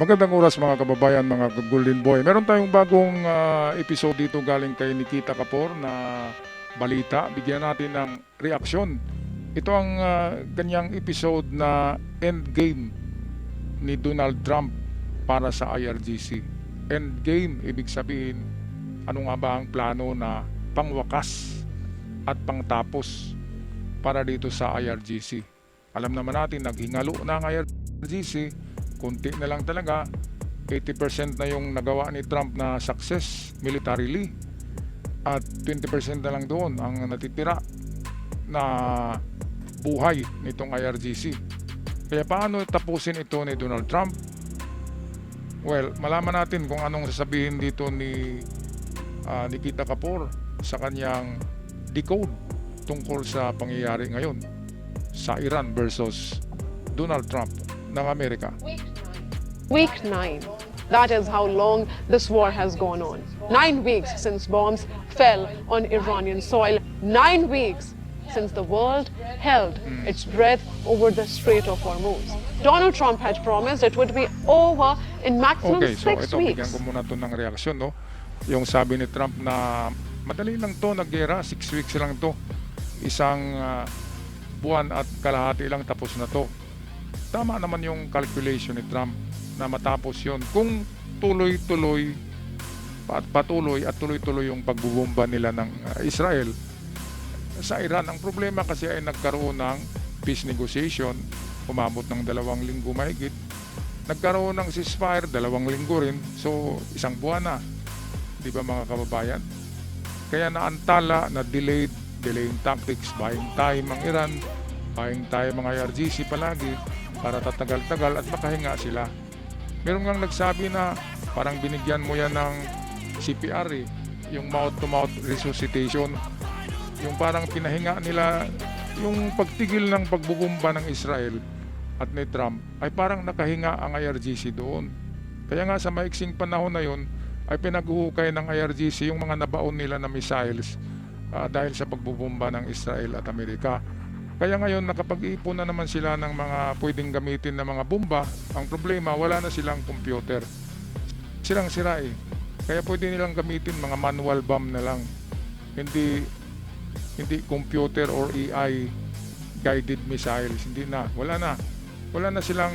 Magandang oras mga kababayan, mga Golden Boy. Meron tayong bagong episode dito galing kay Nikita Kapor na balita. Bigyan natin ng reaksyon. Ito ang kanyang episode na endgame ni Donald Trump para sa IRGC. Endgame, ibig sabihin, ano nga ba ang plano na pangwakas at pangtapos para dito sa IRGC. Alam naman natin, naghingalo na ang IRGC, kunti na lang talaga, 80% na yung nagawa ni Trump na success militarily at 20% na lang doon ang natitira na buhay nitong IRGC. Kaya paano tapusin ito ni Donald Trump? Well, malaman natin kung anong sasabihin dito ni Nikita Kapor sa kanyang decode tungkol sa pangyayari ngayon sa Iran versus Donald Trump ng Amerika. Week 9. That is how long this war has gone on. 9 weeks since bombs fell on Iranian soil. 9 weeks since the world held its breath over the Strait of Hormuz. Donald Trump had promised it would be over in maximum Okay, so 6 ito, weeks. bigyan ko muna to ng reaksyon, no? Yung sabi ni Trump na madali lang to, naggera, 6 weeks lang to. Isang buwan at kalahati lang tapos na to. Tama naman yung calculation ni Trump na matapos yon kung tuloy-tuloy at patuloy at tuloy-tuloy yung pagbubomba nila ng Israel sa Iran. Ang problema kasi ay nagkaroon ng peace negotiation, umabot ng 2 linggo mahigit. Nagkaroon ng ceasefire, 2 linggo rin. So, isang buwan na. Di ba mga kababayan? Kaya naantala na delaying tactics, buying time ang Iran, buying time mga IRGC palagi para tatagal-tagal at makahinga sila. Meron ngang nagsabi na parang binigyan mo yan ng CPR yung mouth-to-mouth resuscitation. Yung parang pinahinga nila yung pagtigil ng pagbubumba ng Israel at ni Trump ay parang nakahinga ang IRGC doon. Kaya nga sa maiksing panahon na yun ay pinaghuhukay ng IRGC yung mga nabaon nila na missiles dahil sa pagbubumba ng Israel at Amerika. Kaya ngayon nakapag-ipon na naman sila ng mga pwedeng gamitin na mga bomba. Ang problema, wala na silang computer. Silang sira eh. Kaya pwede nilang gamitin mga manual bomb na lang. Hindi computer or AI guided missiles. Hindi na. Wala na. Wala na silang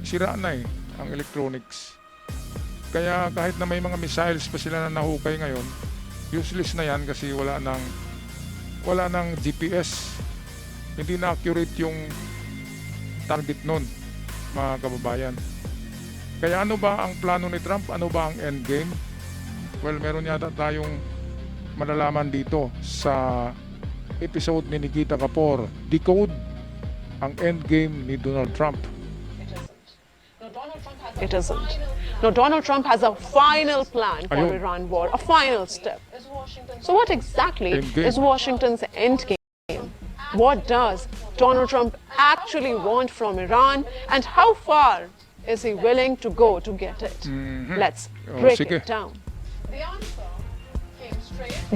sira na eh ang electronics. Kaya kahit na may mga missiles pa sila na nahukay ngayon, useless na yan kasi wala nang GPS. Hindi na accurate yung target nun, mga kababayan. Kaya ano ba ang plano ni Trump? Ano ba ang endgame? Well, meron yata tayong malalaman dito sa episode ni Nikita Kapor. Decode ang endgame ni Donald Trump. It isn't. No, Donald Trump has a final plan for Ayun. Iran war, a final step. So what exactly Endgame. is Washington's endgame? What does Donald Trump actually want from Iran, and how far is he willing to go to get it? Let's break sige. it down.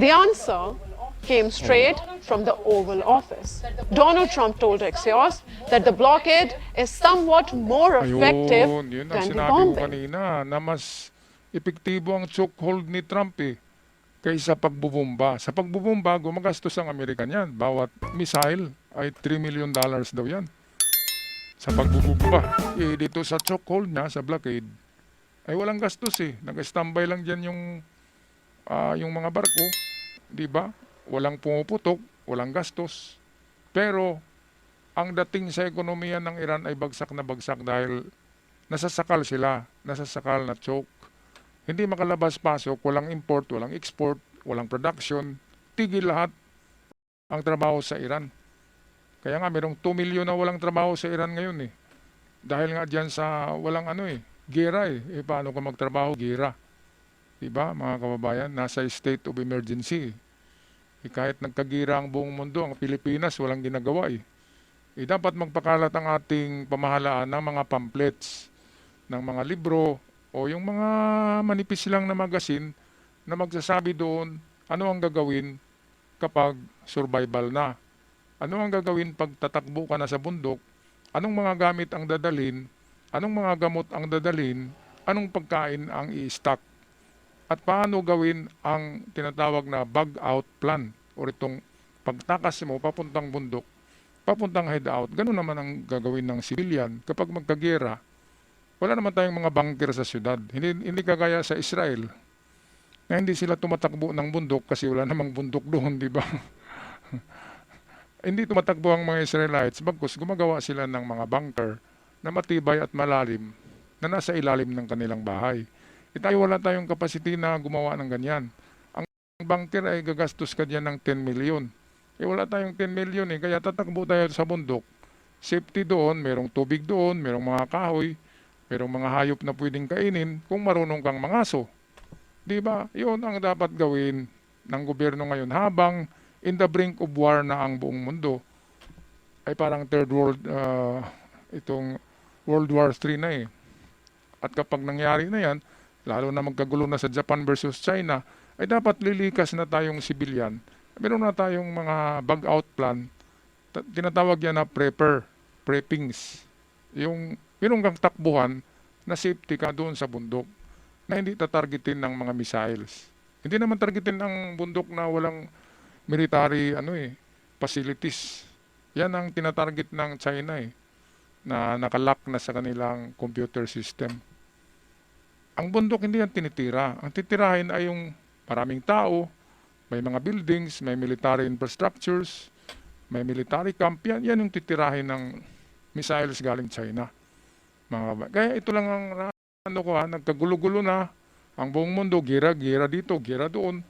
The answer came straight from the Oval Office. Donald Trump told Axios that the blockade is somewhat more effective Ayun, yun ang than the sinabi ko bombing. kanina na mas epektibo ang chokehold ni Trump kaysa pagbubomba. Sa pagbubomba, gumagastos ang Amerikan yan. Bawat missile ay $3 million daw yan. Sa pagbubomba. Dito sa chokehold niya, sa blockade, ay walang gastos Nag-standby lang dyan yung mga barko. Di ba? Walang pumuputok, walang gastos. Pero, ang dating sa ekonomiya ng Iran ay bagsak na bagsak dahil nasasakal sila. Nasasakal na choke. Hindi makalabas-pasok, walang import, walang export, walang production. Tigil lahat ang trabaho sa Iran. Kaya nga, mayroong 2 million na walang trabaho sa Iran ngayon Dahil nga dyan sa walang gera paano ka magtrabaho? Gera. Diba, mga kababayan? Nasa state of emergency. Kahit nagkagira ang buong mundo, ang Pilipinas, walang ginagawa dapat magpakalat ang ating pamahalaan ng mga pamphlets, ng mga libro, o yung mga manipis lang na magasin na magsasabi doon ano ang gagawin kapag survival na. Ano ang gagawin pag tatakbo ka na sa bundok? Anong mga gamit ang dadalhin? anong mga gamot ang dadalhin, anong pagkain ang i-stock, at paano gawin ang tinatawag na bug out plan o itong pagtakas mo papuntang bundok, papuntang hideout. Ganun naman ang gagawin ng civilian kapag magkagera. Wala naman tayong mga bunker sa syudad. Hindi kagaya sa Israel na hindi sila tumatakbo ng bundok kasi wala namang bundok doon, di ba? Hindi tumatakbo ang mga Israelites, bagkus gumagawa sila ng mga bunker na matibay at malalim na nasa ilalim ng kanilang bahay. Tayo wala tayong capacity na gumawa ng ganyan. Ang bunker ay gagastos ka dyan ng 10 million. Wala tayong 10 million kaya tatakbo tayo sa bundok. Safety doon, merong tubig doon, merong mga kahoy, merong mga hayop na pwedeng kainin kung marunong kang mangaso. Di ba? Yun ang dapat gawin ng gobyerno ngayon habang in the brink of war na ang buong mundo. Ay parang third world, itong World War III na eh. At kapag nangyari na yan, lalo na magkagulo na sa Japan versus China, ay dapat lilikas na tayong sibilyan. Meron na tayong mga bug out plan. Tinatawag yan na preppings. Yung kang takbuhan na safety ka doon sa bundok na hindi tatargetin ng mga missiles. Hindi naman targetin ang bundok na walang military facilities. Yan ang tinatarget ng China na nakalock na sa kanilang computer system. Ang bundok hindi yan tinitira. Ang titirahin ay yung maraming tao, may mga buildings, may military infrastructures, may military camp. Yan yung titirahin ng missiles galing China. Kaya ito lang ang nagkagulo-gulo na ang buong mundo, gira dito, gira doon.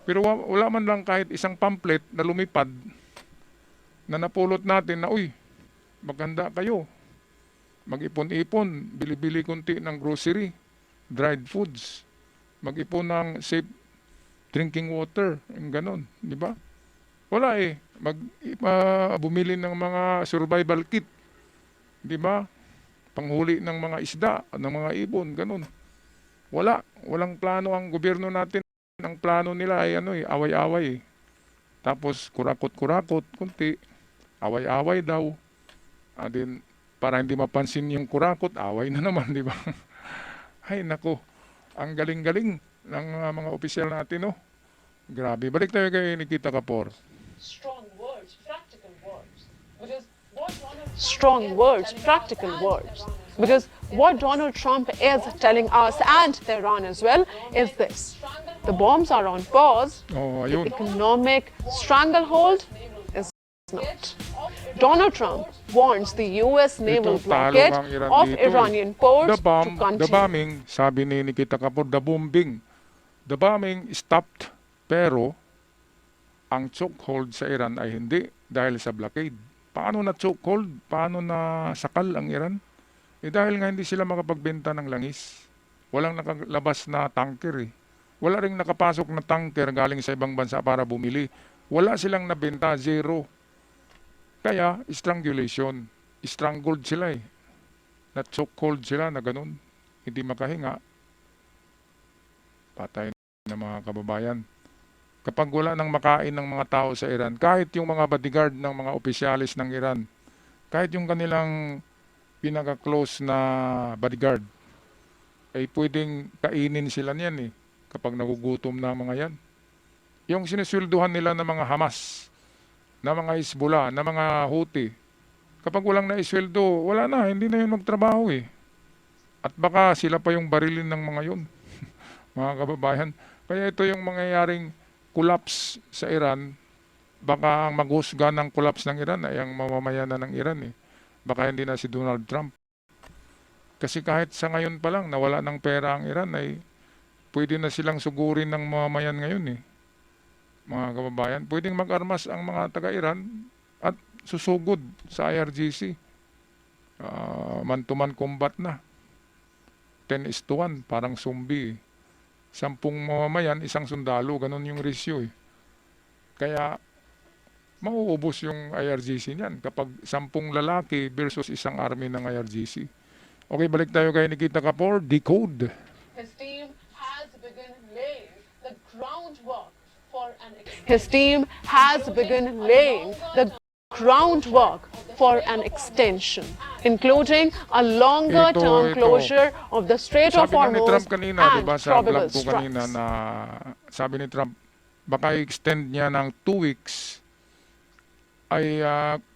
Pero wala man lang kahit isang pamphlet na lumipad na napulot natin na, uy, maganda kayo. Mag-ipon-ipon, bili-bili kunti ng grocery, dried foods, mag-ipon ng safe drinking water, yung ganon, di ba? Wala bumili ng mga survival kit, di ba? Panghuli ng mga isda, ng mga ibon, ganon. Walang plano ang gobyerno natin. Ang plano nila ay away-away. Tapos kurakot-kurakot, kunti, away-away daw. Then, para hindi mapansin yung kurakot, away na naman, di ba? Ay, nako, ang galing-galing ng mga opisyal natin, no? Grabe. Balik tayo kay Nikita Kapor. Strong words, practical words. Strong words, practical words. Because what Donald Trump is telling us and Tehran as well is this. The bombs are on pause. Oh, The ayun. economic stranglehold is not. Donald Trump wants the U.S. naval Ito, talo blockade ang Iran of dito, Iranian ports The bomb, to continue. the bombing, sabi ni Nikita Kapor, the bombing. The bombing stopped, pero ang chokehold sa Iran ay hindi dahil sa blockade. Paano na chokehold? Paano na sakal ang Iran? Dahil nga hindi sila makapagbenta ng langis. Walang nakalabas na tanker Wala ring nakapasok na tanker galing sa ibang bansa para bumili. Wala silang nabenta, zero. Kaya, strangulation. Strangled sila Na-chokehold sila na ganun. Hindi makahinga. Patay na mga kababayan. Kapag wala nang makain ng mga tao sa Iran, kahit yung mga bodyguard ng mga opisyalis ng Iran, kahit yung kanilang pinaka-close na bodyguard, ay pwedeng kainin sila niyan kapag nagugutom na mga yan. Yung siniswelduhan nila ng mga Hamas, na mga Hezbollah, na mga Houthi, kapag walang naisweldo, wala na, hindi na yun magtrabaho At baka sila pa yung barilin ng mga yun, mga kababayan. Kaya ito yung mangyayaring collapse sa Iran. Baka ang maghusga ng collapse ng Iran ay ang mamamayan na ng Iran Baka hindi na si Donald Trump. Kasi kahit sa ngayon pa lang, nawala ng pera ang Iran ay pwede na silang sugurin ng mamamayan ngayon Mga kababayan, pwedeng mag-armas ang mga taga-Iran at susugod sa IRGC. Man-to-man combat na. 10:1, parang zombie 10 mamamayan, isang sundalo, ganun yung ratio Kaya, mauubos yung IRGC niyan kapag 10 lalaki versus isang army ng IRGC. Okay, balik tayo kay Nikita Kapor, decode. His team has begun laying the groundwork for an His team has begun laying the groundwork for an extension, including a longer-term Ito. closure of the Strait of Sabi nga ni Hormuz Trump kanina, di and ba, sa probable vlog ko kanina strikes. na sabi ni Trump, baka i-extend niya ng 2 weeks ay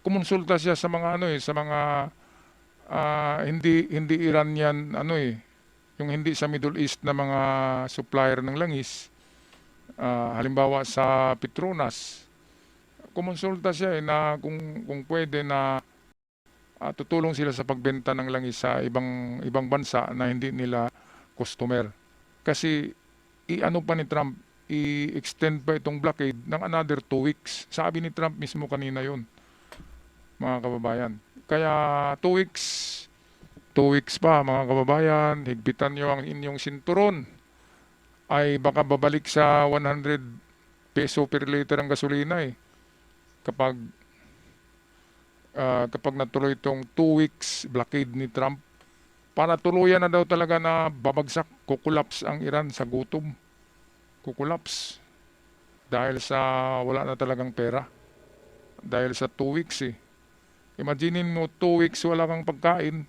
kumonsulta siya sa mga sa mga hindi Iranian yung hindi sa Middle East na mga supplier ng langis. Halimbawa sa Petronas, kumonsulta siya na kung pwede na tutulong sila sa pagbenta ng langis sa ibang bansa na hindi nila customer. Kasi i-ano pa ni Trump, i-extend pa itong blockade ng another 2 weeks. Sabi ni Trump mismo kanina yun, mga kababayan. Kaya 2 weeks, 2 weeks pa mga kababayan, higpitan nyo ang inyong sinturon. Ay baka babalik sa 100 peso per liter ang gasolina kapag natuloy itong 2 weeks blockade ni Trump. Para tuluyan na daw talaga na babagsak, kukulaps ang Iran sa gutom. Kukulaps. Dahil sa wala na talagang pera. Dahil sa 2 weeks Imaginin mo 2 weeks wala kang pagkain.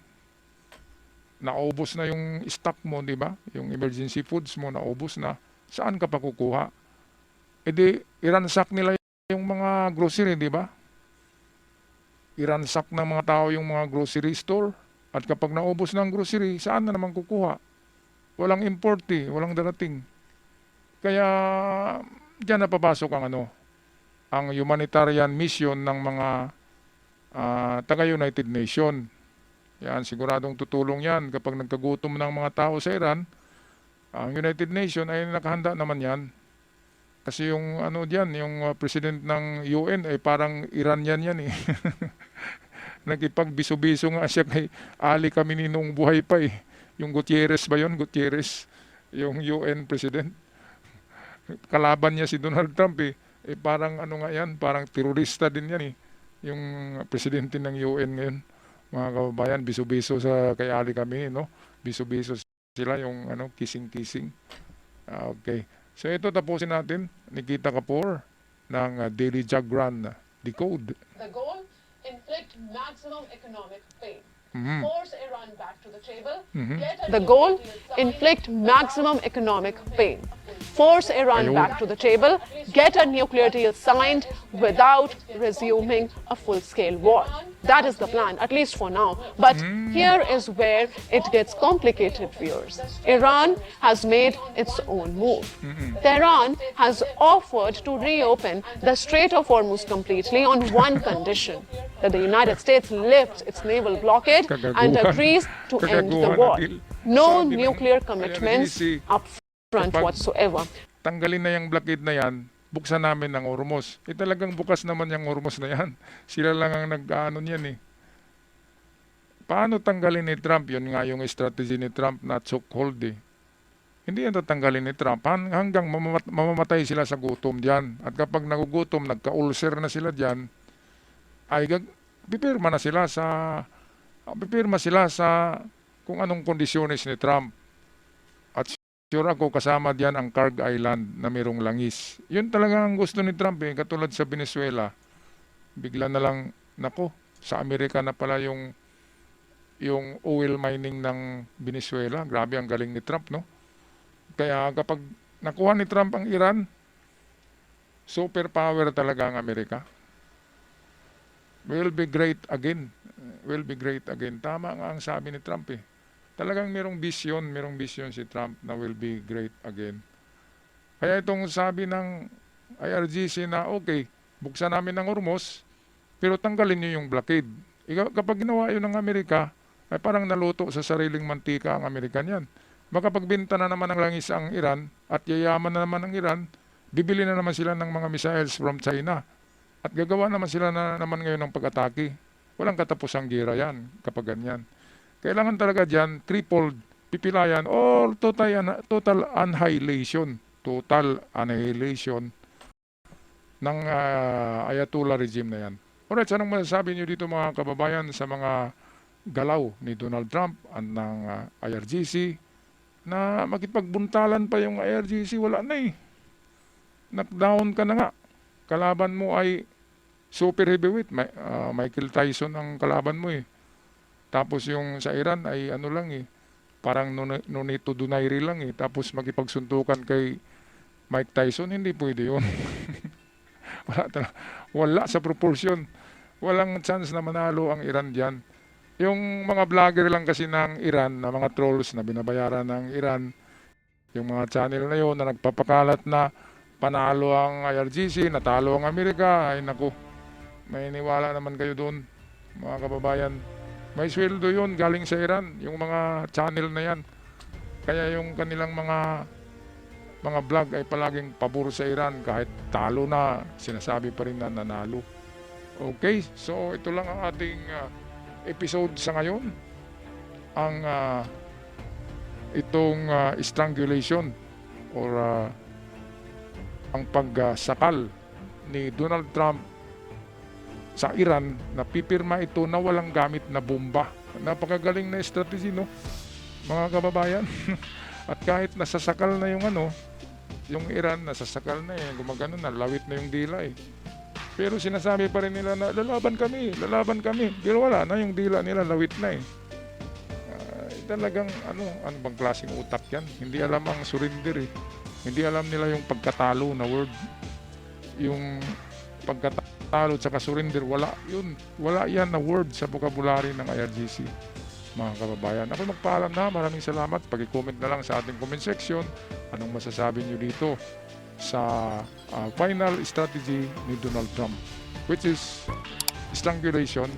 Naubos na yung stock mo, di ba? Yung emergency foods mo, naubos na. Saan ka pa kukuha? E di, iransak nila yung mga grocery, di ba? Iransak ng mga tao yung mga grocery store. At kapag naubos na ang grocery, saan na naman kukuha? Walang import walang darating. Kaya, diyan napapasok ang humanitarian mission ng mga taga-United Nation. Yan, siguradong tutulong yan kapag nagkagutom ng mga tao sa Iran. Ang United Nation ay nakahanda naman yan. Kasi yung yung president ng UN ay parang Iranian yan Nagipagbiso-biso nga siya kay Ali Khamenei nung buhay pa Yung Gutierrez ba yun? Gutierrez, yung UN president. Kalaban niya si Donald Trump parang nga yan, parang terorista din yan Yung presidente ng UN ngayon. Mga kababayan, biso-biso sa kay Ali kami, no? Biso-biso sila yung kissing-kissing. Okay. So ito tapusin natin, Nikita Kapoor ng Daily Jagran Decode. The goal, inflict maximum economic pain. Force Iran back to the table. The goal, inflict maximum economic pain. Force Iran back to the table, get a nuclear deal signed without resuming a full-scale war. That is the plan, at least for now. But here is where it gets complicated, viewers. Iran has made its own move. Tehran has offered to reopen the Strait of Hormuz completely on one condition, that the United States lifts its naval blockade and agrees to end the war. No nuclear commitments up front whatsoever. Tanggalin na yung blockade na yan, buksan namin ng Hormuz. Talagang bukas naman yung Hormuz na yan. Sila lang ang nag-ano niyan Paano tanggalin ni Trump? Yun nga yung strategy ni Trump na chokehold Hindi yan tatanggalin ni Trump hanggang mamamatay sila sa gutom dyan. At kapag nagugutom, nagka-ulcer na sila dyan, ay pipirma sila sa kung anong kondisyones ni Trump. At sure ako kasama diyan ang Kharg Island na mayroong langis. Yun talaga ang gusto ni Trump katulad sa Venezuela. Bigla na lang, sa Amerika na pala yung oil mining ng Venezuela. Grabe ang galing ni Trump, no? Kaya kapag nakuha ni Trump ang Iran, superpower talaga ang Amerika. Will be great again. Will be great again. Tama nga ang sabi ni Trump Talagang merong vision si Trump na will be great again. Kaya itong sabi ng IRGC na okay, buksan namin ng Hormuz, pero tanggalin niyo yung blockade. Kapag ginawa yun ng Amerika, ay parang naluto sa sariling mantika ang Amerikan yan. Makapagbenta na naman ng langis ang Iran at yayaman na naman ang Iran, bibili na naman sila ng mga missiles from China. At gagawa naman sila na naman ngayon ng pag-atake. Walang katapusang gira yan kapag ganyan. Kailangan talaga dyan, triple pipilayan or total annihilation. Total annihilation ng Ayatollah regime na yan. Alright, anong masasabi niyo dito mga kababayan sa mga galaw ni Donald Trump at ng IRGC na makipagbuntalan pa yung IRGC? Wala na Knockdown ka na nga. Kalaban mo ay super heavyweight, Michael Tyson ang kalaban mo eh. Tapos yung sa Iran ay ano lang eh, parang Nonito Donaire lang eh. Tapos makipagsuntukan kay Mike Tyson, hindi pwede yun. Wala sa proportion. Walang chance na manalo ang Iran diyan. Yung mga vlogger lang kasi ng Iran, na mga trolls na binabayaran ng Iran, yung mga channel na yun na nagpapakalat na panalo ang IRGC, natalo ang Amerika, ay naku, may niwala naman kayo doon, mga kababayan. May sweldo yun galing sa Iran, yung mga channel na yan. Kaya yung kanilang mga vlog ay palaging pabor sa Iran, kahit talo na, sinasabi pa rin na nanalo. Okay, so ito lang ang ating episode sa ngayon. Ang itong strangulation or ang pagsakal ni Donald Trump sa Iran, na pipirma ito na walang gamit na bomba. Napakagaling na strategy, no, mga kababayan. At kahit nasasakal na yung Iran, nasasakal na eh, gumagano na, lawit na yung dila eh. Pero sinasabi pa rin nila na lalaban kami. Pero wala na, yung dila nila lawit na eh. Talagang ano bang klaseng utak yan? Hindi alam ang surrender eh. Hindi alam nila yung pagkatalo na word. Yung pagkatalo at surrender, wala yun. Wala yan na word sa vocabulary ng IRGC, mga kababayan. Ako magpaalam na. Maraming salamat. Pag-comment na lang sa ating comment section anong masasabi nyo dito sa final strategy ni Donald Trump, which is strangulation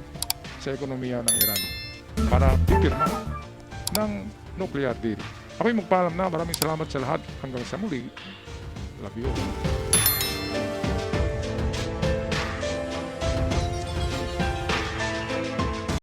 sa ekonomiya ng Iran para pipirma ng nuclear deal. Ako'y magpaalam na. Maraming salamat sa lahat. Hanggang sa muli. Love you all.